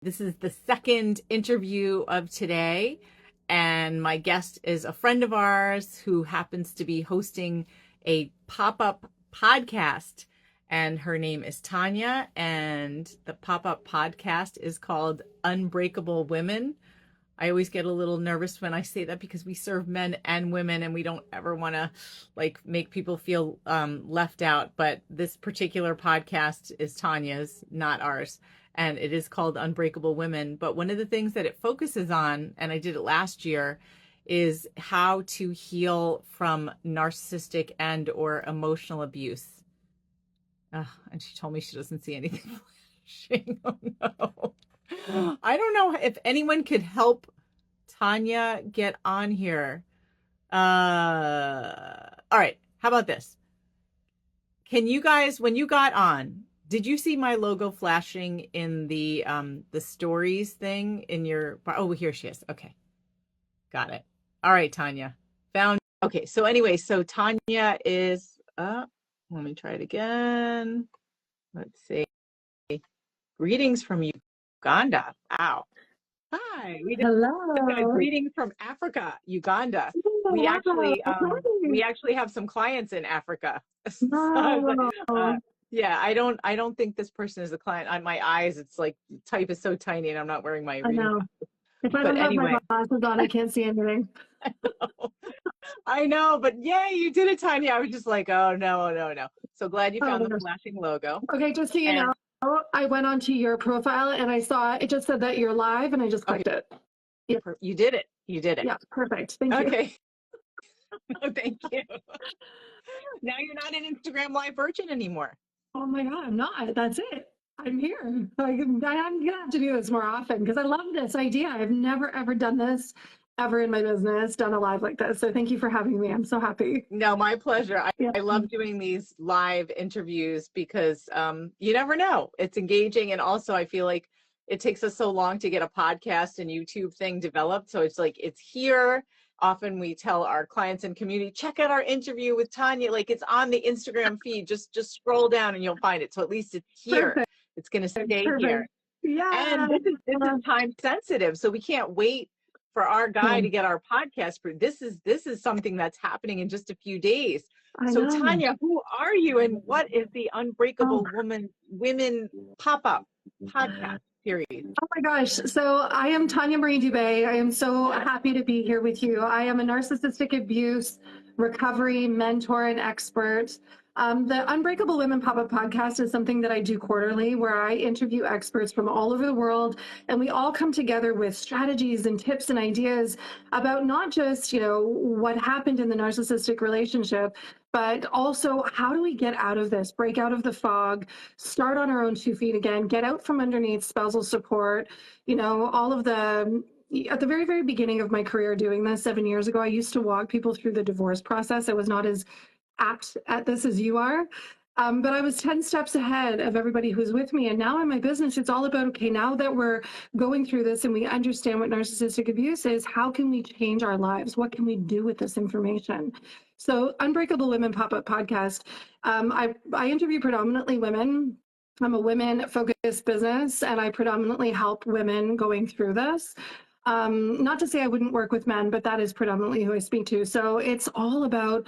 This is the second interview of today, and my guest is a friend of ours who happens to be hosting a pop-up podcast, and her name is Tanya, and the pop-up podcast is called Unbreakable Women. I always get a little nervous when I say that because we serve men and women and we don't ever want to make people feel left out. But this particular podcast is Tanya's, not ours. And it is called Unbreakable Women. But one of the things that it focuses on, and I did it last year, is how to heal from narcissistic and or emotional abuse. And she told me she doesn't see anything flashing. Oh no. I don't know if anyone could help Tanya get on here. All right. How about this? Can you guys, when you got on, did you see my logo flashing in the stories thing in your, oh, here she is. Okay. Got it. All right, Tanya. Found. Okay. So anyway, so Tanya is, let me try it again. Let's see. Greetings from Uganda. Wow. Hi. Hello. Greetings from Africa, Uganda. We actually have some clients in Africa. Yeah, I don't think this person is a client. On my eyes, it's like type is so tiny, and I'm not wearing my reading glasses. If I don't have my glasses on, I can't see anything. I know, but yay, you did it, Tanya. I was just like, oh no. So glad you found the flashing logo. Okay, just so you know, I went onto your profile and I saw it just said that you're live, and I just clicked it. Yeah, you did it. Yeah, perfect. Thank you. Okay. Oh, thank you. Now you're not an Instagram Live virgin anymore. Oh my God, I'm not. That's it. I'm here. I'm gonna have to do this more often because I love this idea. I've never ever done this ever in my business, done a live like this. So thank you for having me. I'm so happy. No, my pleasure. I love doing these live interviews because you never know. It's engaging, and also I feel like it takes us so long to get a podcast and YouTube thing developed. So it's like it's here. Often we tell our clients and community, check out our interview with Tanya. Like it's on the Instagram feed. Just scroll down and you'll find it. So at least it's here. Perfect. It's going to stay here. Yeah. And this is time sensitive, so we can't wait for our guy to get our podcast. This is something that's happening in just a few days. So Tanya, who are you, and what is the Unbreakable Women pop-up podcast series? Oh my gosh. So I am Tanya Marie Dubé. I am so happy to be here with you. I am a narcissistic abuse recovery mentor and expert. The Unbreakable Women Pop-Up Podcast is something that I do quarterly, where I interview experts from all over the world, and we all come together with strategies and tips and ideas about not just, what happened in the narcissistic relationship, but also how do we get out of this, break out of the fog, start on our own 2 feet again, get out from underneath spousal support, all of the. At the very, very beginning of my career doing this 7 years ago, I used to walk people through the divorce process. I was not as apt at this as you are. But I was 10 steps ahead of everybody who's with me. And now in my business, it's all about, okay, now that we're going through this and we understand what narcissistic abuse is, how can we change our lives? What can we do with this information? So Unbreakable Women Pop-Up Podcast, I interview predominantly women. I'm a women-focused business, and I predominantly help women going through this. Not to say I wouldn't work with men, but that is predominantly who I speak to. So it's all about,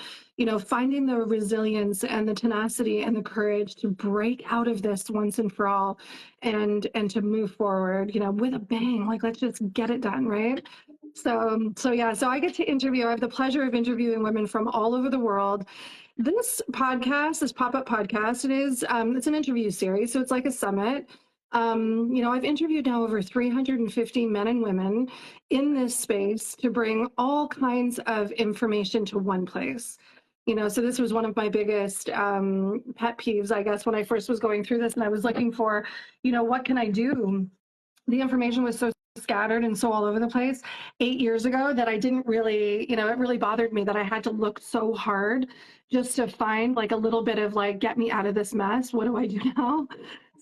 finding the resilience and the tenacity and the courage to break out of this once and for all, and to move forward, with a bang. Like, let's just get it done, right? So I get to interview. I have the pleasure of interviewing women from all over the world. This podcast, this pop-up podcast, it's an interview series, so it's like a summit. I've interviewed now over 350 men and women in this space to bring all kinds of information to one place. So this was one of my biggest pet peeves, I guess, when I first was going through this and I was looking for, what can I do? The information was so scattered and so all over the place 8 years ago that I didn't really, it really bothered me that I had to look so hard just to find like a little bit of like, get me out of this mess. What do I do now?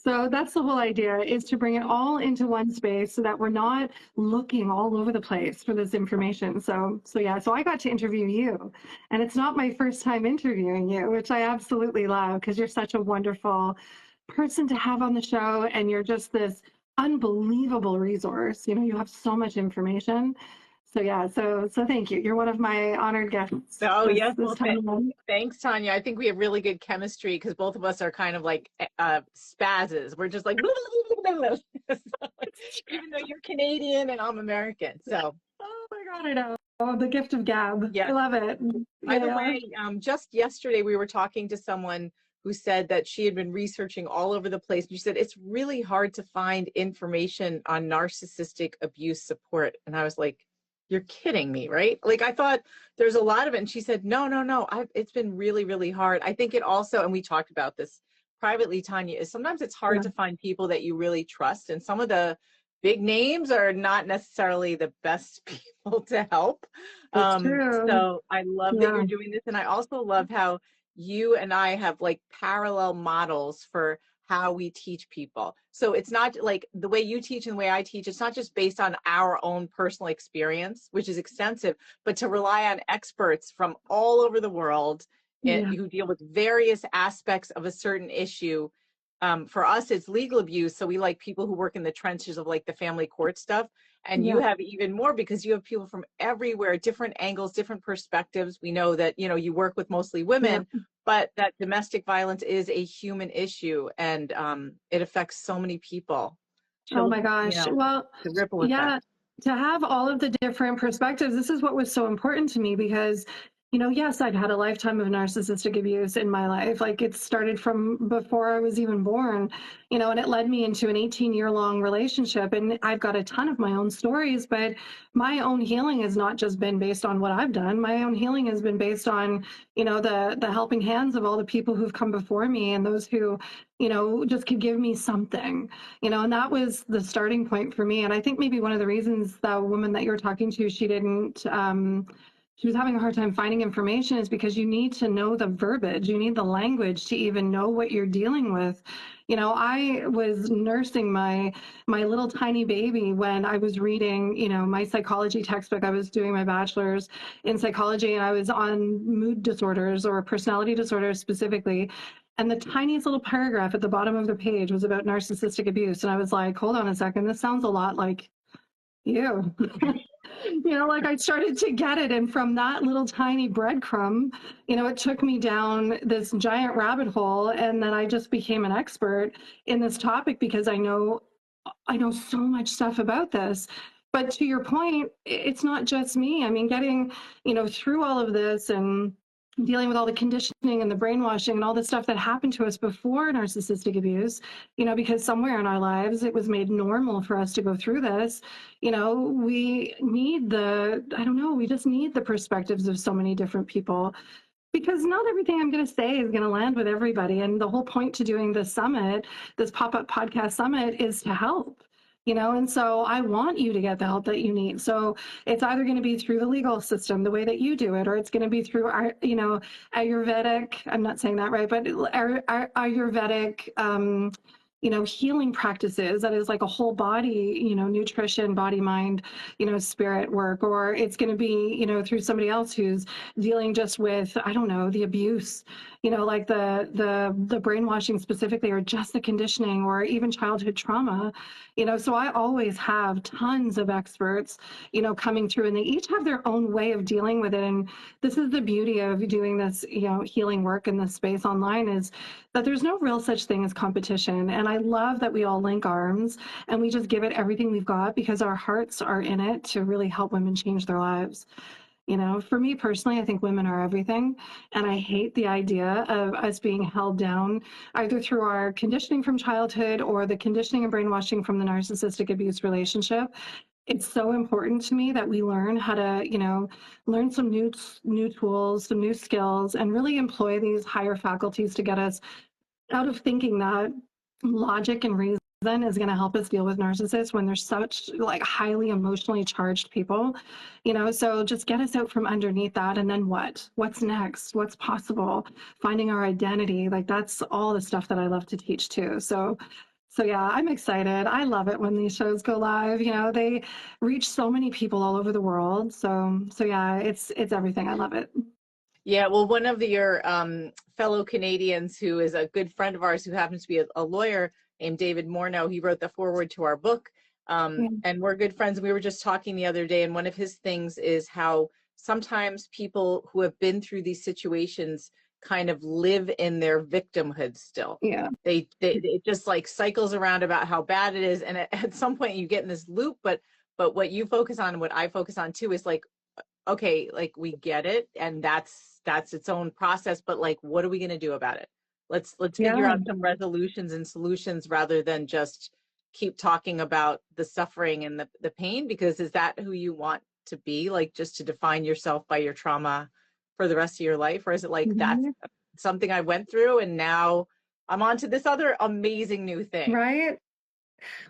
So that's the whole idea, is to bring it all into one space so that we're not looking all over the place for this information. So I got to interview you, and it's not my first time interviewing you, which I absolutely love because you're such a wonderful person to have on the show, and you're just this unbelievable resource. You know, you have so much information. So yeah, so thank you. You're one of my honored guests Oh, yes. this Well, time. thanks, Tanya. I think we have really good chemistry because both of us are kind of like spazzes. We're just like, even though you're Canadian and I'm American. So, Oh my God, I know. Oh, the gift of gab. I yes. love it. By the Yeah. way, just yesterday we were talking to someone who said that she had been researching all over the place. She said it's really hard to find information on narcissistic abuse support. And I was like, you're kidding me, right? Like I thought there's a lot of it. And she said, no, no, no. It's been really, really hard. I think it also, and we talked about this privately, Tanya, is sometimes it's hard Yeah. to find people that you really trust. And some of the big names are not necessarily the best people to help. It's true. So I love that Yeah. you're doing this. And I also love how you and I have like parallel models for how we teach people. So it's not like the way you teach and the way I teach, it's not just based on our own personal experience, which is extensive, but to rely on experts from all over the world Yeah. who deal with various aspects of a certain issue. For us, it's legal abuse. So we like people who work in the trenches of like the family court stuff. And you Yeah. have even more because you have people from everywhere, different angles, different perspectives. We know that, you know, you work with mostly Yeah. women, but that domestic violence is a human issue and it affects so many people. Oh Children, my you gosh. know, Well, the ripple effect. yeah, to have all of the different perspectives, this is what was so important to me because, you know, yes, I've had a lifetime of narcissistic abuse in my life. Like it started from before I was even born, you know, and it led me into an 18-year-long relationship. And I've got a ton of my own stories, but my own healing has not just been based on what I've done. My own healing has been based on, you know, the helping hands of all the people who've come before me and those who, you know, just could give me something, you know, and that was the starting point for me. And I think maybe one of the reasons the woman that you're talking to, she was having a hard time finding information is because you need to know the verbiage, you need the language to even know what you're dealing with. You know, I was nursing my little tiny baby when I was reading, you know, my psychology textbook. I was doing my bachelor's in psychology and I was on mood disorders or personality disorders specifically. And the tiniest little paragraph at the bottom of the page was about narcissistic abuse. And I was like, hold on a second, this sounds a lot like you. You know, like I started to get it. And from that little tiny breadcrumb, you know, it took me down this giant rabbit hole. And then I just became an expert in this topic because I know so much stuff about this. But to your point, it's not just me. I mean, getting, you know, through all of this and dealing with all the conditioning and the brainwashing and all the stuff that happened to us before narcissistic abuse, you know, because somewhere in our lives it was made normal for us to go through this. You know, we need I don't know, we just need the perspectives of so many different people because not everything I'm going to say is going to land with everybody. And the whole point to doing this summit, this pop-up podcast summit, is to help, you know, and so I want you to get the help that you need. So it's either going to be through the legal system, the way that you do it, or it's going to be through our, you know, Ayurvedic, I'm not saying that right, but Ayurvedic, you know, healing practices that is like a whole body, you know, nutrition, body, mind, you know, spirit work, or it's going to be, you know, through somebody else who's dealing just with, I don't know, the abuse, you know, like the brainwashing specifically, or just the conditioning, or even childhood trauma, you know. So I always have tons of experts, you know, coming through, and they each have their own way of dealing with it. And this is the beauty of doing this, you know, healing work in this space online, is that there's no real such thing as competition. And I love that we all link arms and we just give it everything we've got because our hearts are in it to really help women change their lives. You know, for me personally, I think women are everything. And I hate the idea of us being held down either through our conditioning from childhood or the conditioning and brainwashing from the narcissistic abuse relationship. It's so important to me that we learn how to, you know, learn some new tools, some new skills, and really employ these higher faculties to get us out of thinking that logic and reason is going to help us deal with narcissists when they're such like highly emotionally charged people, you know. So just get us out from underneath that, and then what's next, what's possible, finding our identity. Like that's all the stuff that I love to teach too. So yeah, I'm excited. I love it when these shows go live. You know, they reach so many people all over the world. So yeah, it's everything. I love it. Yeah, well, one of your fellow Canadians who is a good friend of ours who happens to be a lawyer named David Morneau. He wrote the foreword to our book. And we're good friends. We were just talking the other day, and one of his things is how sometimes people who have been through these situations kind of live in their victimhood still. Yeah. It just like cycles around about how bad it is. And at some point you get in this loop, but what you focus on and what I focus on too is like, okay, like we get it. And that's its own process, but like, what are we going to do about it? Let's figure out some resolutions and solutions rather than just keep talking about the suffering and the pain, because is that who you want to be? Like just to define yourself by your trauma for the rest of your life? Or is it like, that's something I went through and now I'm on to this other amazing new thing? Right.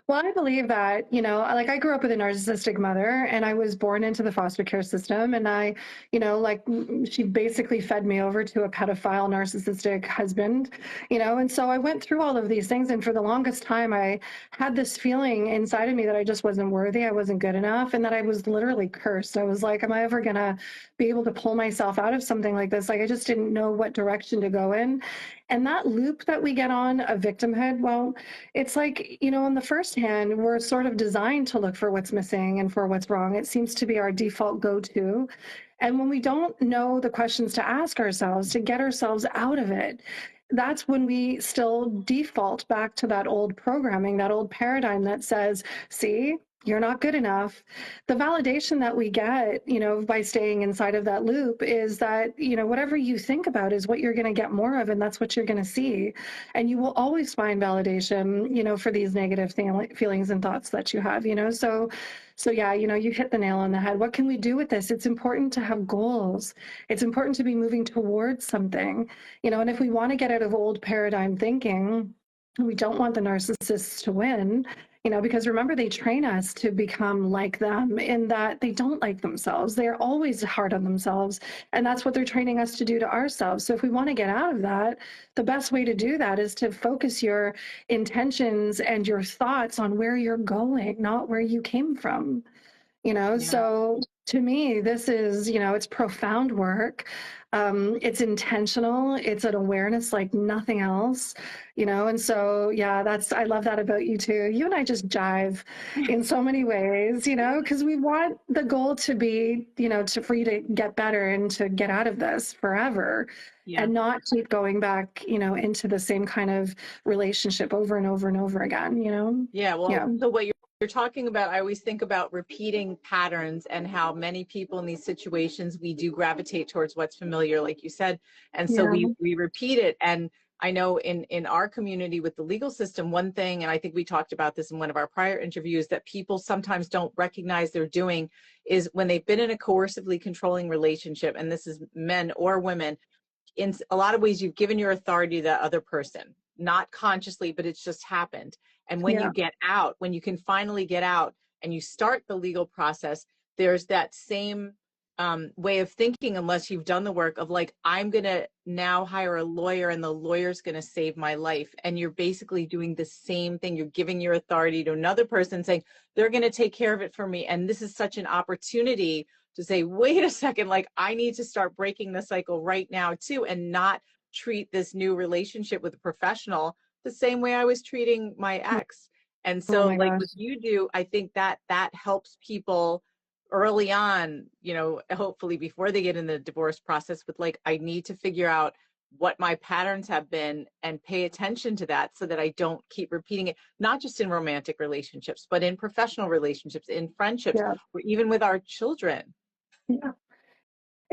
Well, I believe that, like I grew up with a narcissistic mother and I was born into the foster care system. And she basically fed me over to a pedophile narcissistic husband, and so I went through all of these things. And for the longest time, I had this feeling inside of me that I just wasn't worthy. I wasn't good enough. And that I was literally cursed. I was like, am I ever going to be able to pull myself out of something like this? Like, I just didn't know what direction to go in. And that loop that we get on of victimhood, well, it's like, on the first hand, we're sort of designed to look for what's missing and for what's wrong. It seems to be our default go-to. And when we don't know the questions to ask ourselves to get ourselves out of it, that's when we still default back to that old programming, that old paradigm that says, see, you're not good enough. The validation that we get, by staying inside of that loop is that, whatever you think about is what you're going to get more of, and that's what you're going to see. And you will always find validation, for these negative feelings and thoughts that you have, So yeah, you hit the nail on the head. What can we do with this? It's important to have goals. It's important to be moving towards something, and if we want to get out of old paradigm thinking, we don't want the narcissists to win, because remember, they train us to become like them in that they don't like themselves. They're always hard on themselves. And that's what they're training us to do to ourselves. So if we want to get out of that, the best way to do that is to focus your intentions and your thoughts on where you're going, not where you came from. So to me, this is, it's profound work. It's intentional. It's an awareness like nothing else, and so, yeah, I love that about you too. You and I just jive in so many ways, because we want the goal to be, for you to get better and to get out of this forever and not keep going back, into the same kind of relationship over and over and over again, So what you're talking about, I always think about repeating patterns and how many people in these situations, we do gravitate towards what's familiar, like you said. And so we repeat it. And I know in our community with the legal system, one thing, and I think we talked about this in one of our prior interviews, that people sometimes don't recognize they're doing is when they've been in a coercively controlling relationship, and this is men or women, in a lot of ways, you've given your authority to that other person, not consciously, but it's just happened. And when you get out, when you can finally get out and you start the legal process, there's that same way of thinking, unless you've done the work of like, I'm going to now hire a lawyer and the lawyer's going to save my life. And you're basically doing the same thing. You're giving your authority to another person saying, they're going to take care of it for me. And this is such an opportunity to say, wait a second, like I need to start breaking the cycle right now too, and not treat this new relationship with a professional the same way I was treating my ex. And so like what you do, I think that helps people early on, hopefully before they get in the divorce process, with like, I need to figure out what my patterns have been and pay attention to that so that I don't keep repeating it, not just in romantic relationships, but in professional relationships, in friendships, or even with our children. Yeah.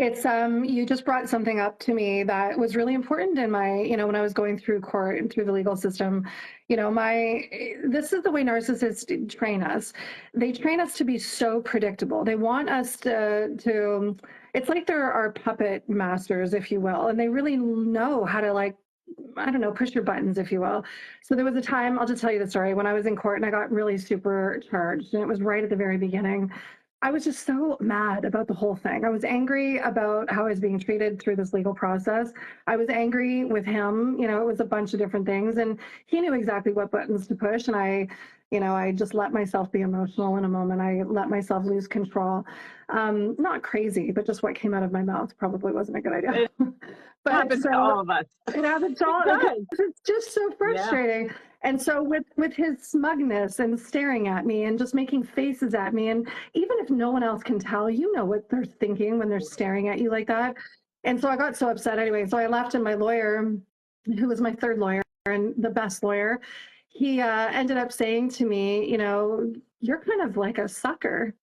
It's you just brought something up to me that was really important in my, when I was going through court and through the legal system. This is the way narcissists train us. They train us to be so predictable. They want us to it's like they're our puppet masters, if you will, and they really know how to, like, I don't know, push your buttons, if you will. So there was a time, I'll just tell you the story, when I was in court and I got really supercharged, and it was right at the very beginning. I was just so mad about the whole thing. I was angry about how I was being treated through this legal process. I was angry with him. It was a bunch of different things. And he knew exactly what buttons to push. And I just let myself be emotional in a moment. I let myself lose control. Not crazy, but just what came out of my mouth probably wasn't a good idea. But it happens to all of us. It happens to all of us. It's just so frustrating. And so with his smugness and staring at me and just making faces at me, and even if no one else can tell, you know what they're thinking when they're staring at you like that. And so I got so upset anyway. So I left, and my lawyer, who was my third lawyer and the best lawyer, he ended up saying to me, you know, you're kind of like a sucker.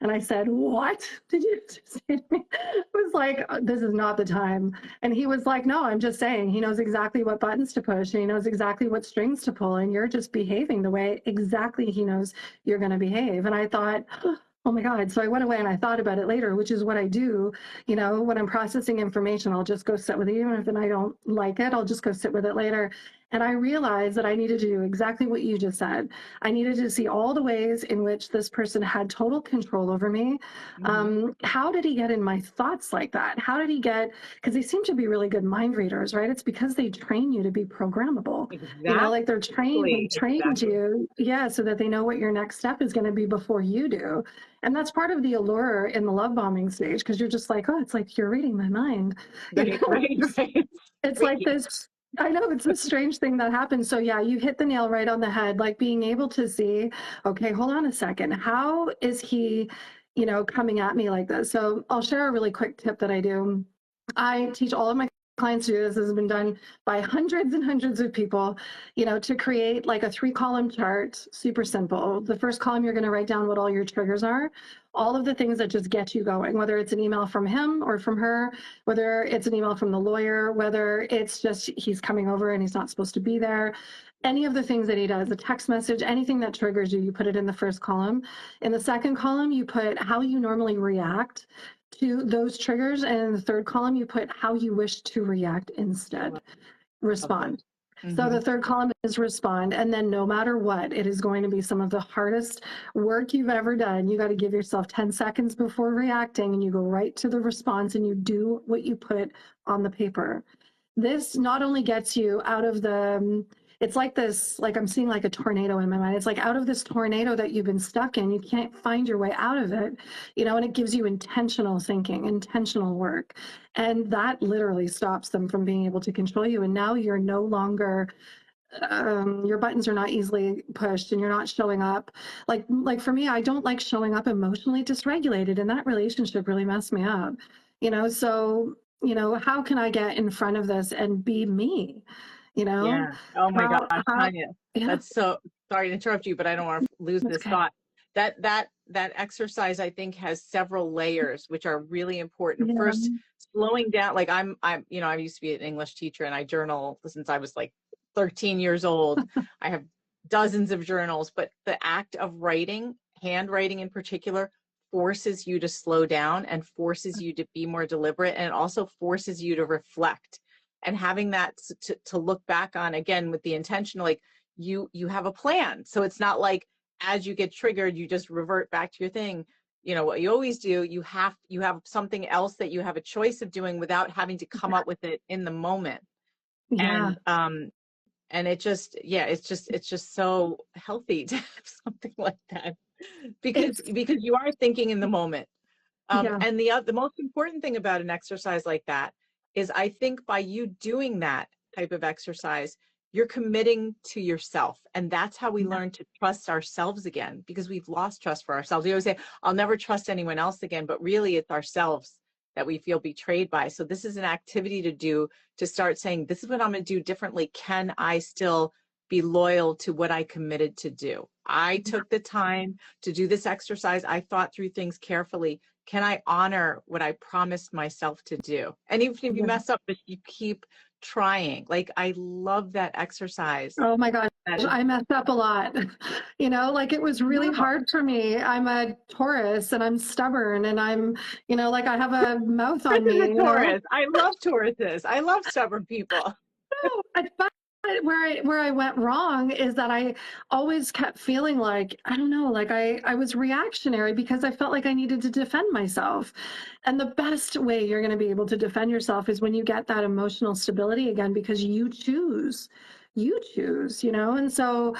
And I said, what did you say to me? I was like, this is not the time. And he was like, no, I'm just saying, he knows exactly what buttons to push, and he knows exactly what strings to pull, and you're just behaving the way exactly he knows you're going to behave. And I thought, oh my God. So I went away and I thought about it later, which is what I do. You know, when I'm processing information, I'll just go sit with it. Even if I don't like it, I'll just go sit with it later. And I realized that I needed to do exactly what you just said. I needed to see all the ways in which this person had total control over me. How did he get in my thoughts like that? How did he get, because they seem to be really good mind readers, right? It's because they train you to be programmable. Exactly. You know, like they trained you, yeah, so that they know what your next step is going to be before you do. And that's part of the allure in the love bombing stage, because you're just like, oh, it's like you're reading my mind. Right. It's like this, I know, it's a strange thing that happens. So yeah, you hit the nail right on the head, like being able to see, okay, hold on a second. How is he, you know, coming at me like this? So I'll share a really quick tip that I do. I teach all of my clients to do this. This has been done by hundreds and hundreds of people, you know, to create like a 3-column chart, super simple. The first column, you're going to write down what all your triggers are, all of the things that just get you going, whether it's an email from him or from her, whether it's an email from the lawyer, whether it's just he's coming over and he's not supposed to be there. Any of the things that he does, a text message, anything that triggers you, you put it in the first column. In the second column, you put how you normally react to those triggers. And in the third column, you put how you wish to react instead, respond. So the third column is respond. And then no matter what, it is going to be some of the hardest work you've ever done. You got to give yourself 10 seconds before reacting, and you go right to the response and you do what you put on the paper. This not only gets you out of the, it's like this, like I'm seeing like a tornado in my mind. It's like out of this tornado that you've been stuck in, you can't find your way out of it, you know, and it gives you intentional thinking, intentional work. And that literally stops them from being able to control you. And now you're no longer, your buttons are not easily pushed, and you're not showing up. Like for me, I don't like showing up emotionally dysregulated, and that relationship really messed me up, you know? So, you know, how can I get in front of this and be me? You know? Yeah. Oh my gosh, Tanya. Yeah. That's so, sorry to interrupt you, but I don't want to lose this thought. That exercise, I think, has several layers, which are really important. First, slowing down. Like I used to be an English teacher, and I journal since I was like 13 years old. I have dozens of journals, but the act of writing, handwriting in particular, forces you to slow down and forces you to be more deliberate, and it also forces you to reflect. And having that to look back on, again, with the intention, like you have a plan. So it's not like as you get triggered, you just revert back to your thing. You know, what you always do, you have something else that you have a choice of doing without having to come up with it in the moment. Yeah. And it just, it's just so healthy to have something like that, because you are thinking in the moment. And the most important thing about an exercise like that is, I think, by you doing that type of exercise, you're committing to yourself. And that's how we learn to trust ourselves again, because we've lost trust for ourselves. We always say, I'll never trust anyone else again, but really it's ourselves that we feel betrayed by. So this is an activity to do, to start saying, this is what I'm going to do differently. Can I still be loyal to what I committed to do? I took the time to do this exercise. I thought through things carefully. Can I honor what I promised myself to do? And even if you mess up, but you keep trying. Like, I love that exercise. Oh my gosh, I messed up a lot. You know, like it was really hard for me. I'm a Taurus, and I'm stubborn, and I'm, you know, like I have a mouth on me. Taurus. I love Tauruses. I love stubborn people. But where I went wrong is that I always kept feeling like, I don't know, like I was reactionary because I felt like I needed to defend myself. And the best way you're going to be able to defend yourself is when you get that emotional stability again, because you choose, you know? And so,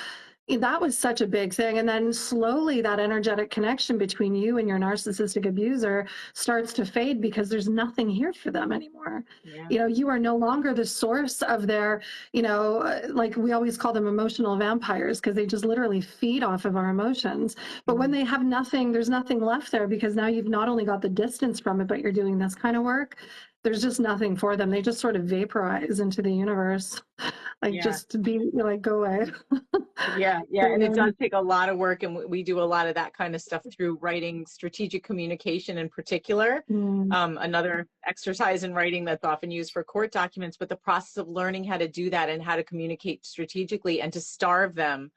that was such a big thing. And then slowly that energetic connection between you and your narcissistic abuser starts to fade because there's nothing here for them anymore. Yeah. You are no longer the source of their, like we always call them emotional vampires, because they just literally feed off of our emotions. But when they have nothing, there's nothing left there, because now you've not only got the distance from it, but you're doing this kind of work. There's just nothing for them. They just sort of vaporize into the universe. Just be like, go away. Yeah. And it does take a lot of work. And we do a lot of that kind of stuff through writing strategic communication in particular. Another exercise in writing that's often used for court documents, but the process of learning how to do that and how to communicate strategically and to starve them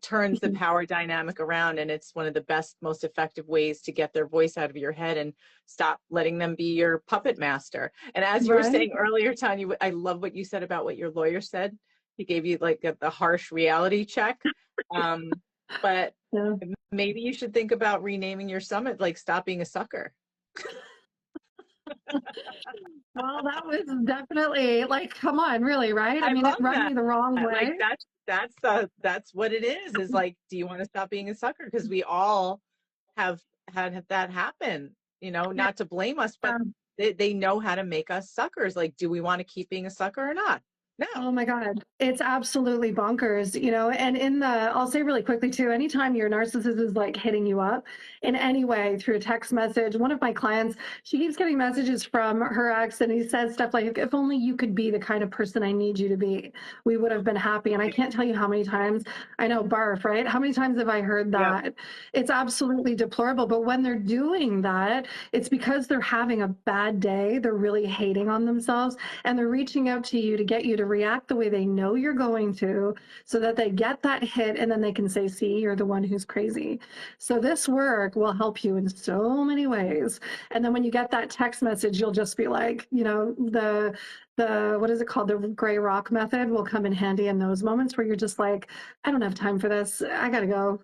turns the power dynamic around. And it's one of the best, most effective ways to get their voice out of your head and stop letting them be your puppet master. And as you were saying earlier, Tanya, I love what you said about what your lawyer said. He gave you like the harsh reality check. But maybe you should think about renaming your summit, like Stop Being a Sucker. Well, that was definitely like, come on, really, right? I mean, it rubbed me the wrong way. Like that's what it is like, do you want to stop being a sucker? Because we all have had that happen, not to blame us, but they know how to make us suckers. Like, do we want to keep being a sucker or not? No. Oh my God. It's absolutely bonkers, and I'll say really quickly too, anytime your narcissist is like hitting you up in any way through a text message, one of my clients, she keeps getting messages from her ex and he says stuff like, if only you could be the kind of person I need you to be, we would have been happy. And I can't tell you how many times, I know, barf, right? How many times have I heard that? Yep. It's absolutely deplorable. But when they're doing that, it's because they're having a bad day. They're really hating on themselves and they're reaching out to you to get you to react the way they know you're going to, so that they get that hit and then they can say, see, you're the one who's crazy. So this work will help you in so many ways. And then when you get that text message, you'll just be like, the what is it called? The gray rock method will come in handy in those moments where you're just like, I don't have time for this. I gotta go.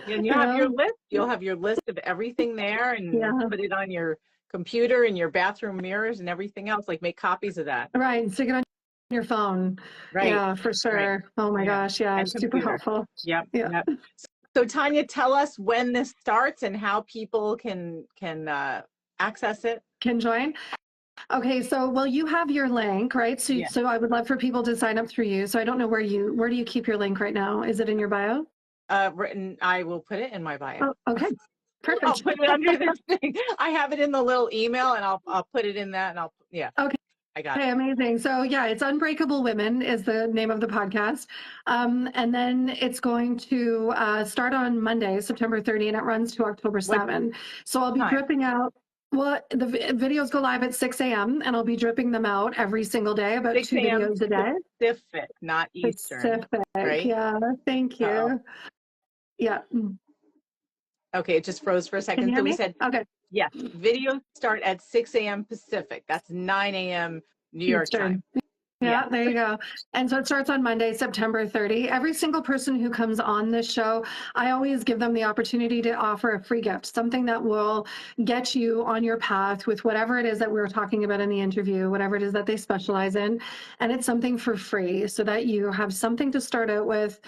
And you have your list. You'll have your list of everything there and put it on your computer and your bathroom mirrors and everything else. Like, make copies of that. Right. Stick it on your phone. Right. Yeah, for sure. Right. Oh my gosh. Yeah. It's super helpful. Yep. So Tanya, tell us when this starts and how people can access it. Can join. Okay. So, well, you have your link, right? So I would love for people to sign up through you. So I don't know where do you keep your link right now? Is it in your bio? Written. I will put it in my bio. Oh, okay. Perfect. I'll put it under this thing. I have it in the little email and I'll put it in that and Okay. I got it. Okay, amazing. So it's Unbreakable Women is the name of the podcast. And then it's going to start on Monday, September 30, and it runs to October 7. So I'll be dripping out. Well, the videos go live at 6 a.m. and I'll be dripping them out every single day, about 2 videos a day. Pacific, not Eastern. Pacific, right? Yeah, thank you. Uh-oh. Yeah. Okay, it just froze for a second. So we said, okay. Yeah, videos start at 6 a.m. Pacific. That's 9 a.m. New York time. Yeah, there you go. And so it starts on Monday, September 30. Every single person who comes on this show, I always give them the opportunity to offer a free gift, something that will get you on your path with whatever it is that we were talking about in the interview, whatever it is that they specialize in. And it's something for free so that you have something to start out with.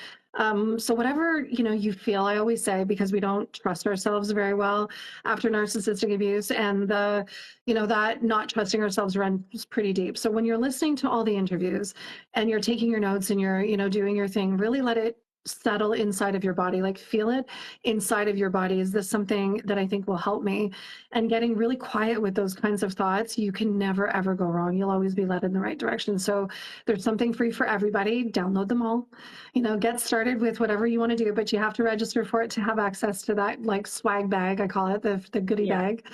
So whatever, you feel, I always say, because we don't trust ourselves very well after narcissistic abuse, and that not trusting ourselves runs pretty deep. So when you're listening to all the interviews and you're taking your notes and you're, doing your thing, really let it settle inside of your body, like feel it inside of your body. Is this something that I think will help me? And getting really quiet with those kinds of thoughts, you can never, ever go wrong. You'll always be led in the right direction. So there's something free for everybody. Download them all, get started with whatever you want to do, but you have to register for it to have access to that, like, swag bag, I call it, the goodie bag.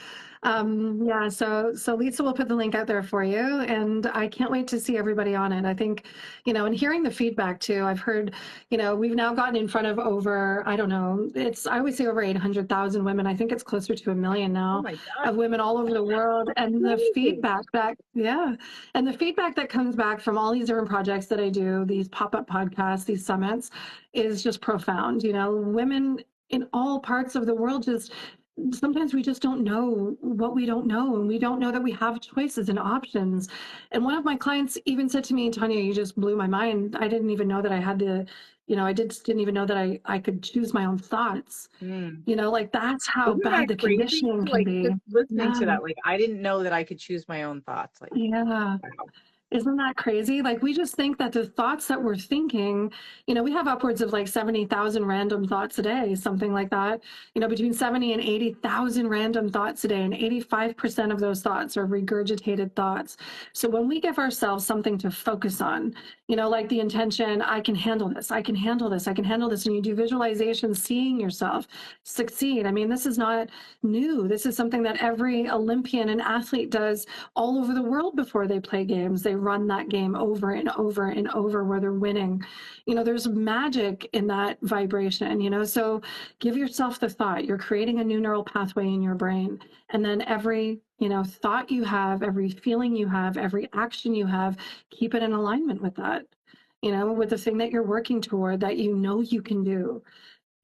So Lisa will put the link out there for you, and I can't wait to see everybody on it. I think, and hearing the feedback too, I've heard, we've now gotten in front of over, I don't know, I always say over 800,000 women. I think it's closer to 1 million now of women all over the world. And the feedback that comes back from all these different projects that I do, these pop-up podcasts, these summits, is just profound. Women in all parts of the world sometimes we just don't know what we don't know, and we don't know that we have choices and options. And one of my clients even said to me, Tanya, you just blew my mind. I didn't even know that I had I didn't even know that I could choose my own thoughts. Mm. Like that's how Isn't bad that the crazy? conditioning can Like be. just listening Yeah. to that, like I didn't know that I could choose my own thoughts. Like, Yeah. wow. Isn't that crazy? Like we just think that the thoughts that we're thinking, we have upwards of like 70,000 random thoughts a day, something like that. Between 70 and 80,000 random thoughts a day, and 85% of those thoughts are regurgitated thoughts. So when we give ourselves something to focus on, like the intention, I can handle this, I can handle this, I can handle this, and you do visualization, seeing yourself succeed. I mean, this is not new. This is something that every Olympian and athlete does all over the world before they play games. They run that game over and over and over where they're winning. There's magic in that vibration, so give yourself the thought. You're creating a new neural pathway in your brain. And then every, thought you have, every feeling you have, every action you have, keep it in alignment with that, with the thing that you're working toward that you can do.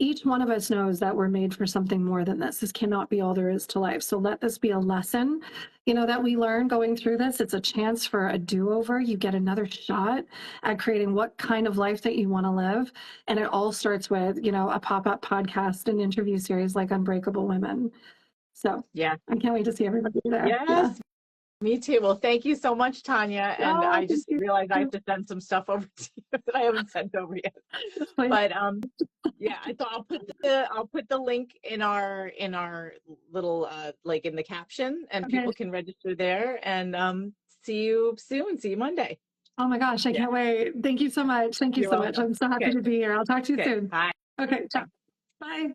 Each one of us knows that we're made for something more than this. This cannot be all there is to life. So let this be a lesson, that we learn going through this. It's a chance for a do-over. You get another shot at creating what kind of life that you want to live. And it all starts with, a pop-up podcast and interview series like Unbreakable Women. So Yeah. I can't wait to see everybody there. Yes. Yeah. Me too. Well, thank you so much, Tanya. And I just realized I have to send some stuff over to you that I haven't sent over yet. But yeah, I thought I'll put the link in our little like in the caption, and people can register there. And see you soon. See you Monday. Oh my gosh, I can't wait. Thank you so much. Thank you so much. I'm so happy to be here. I'll talk to you soon. Bye. Okay, ciao. Bye.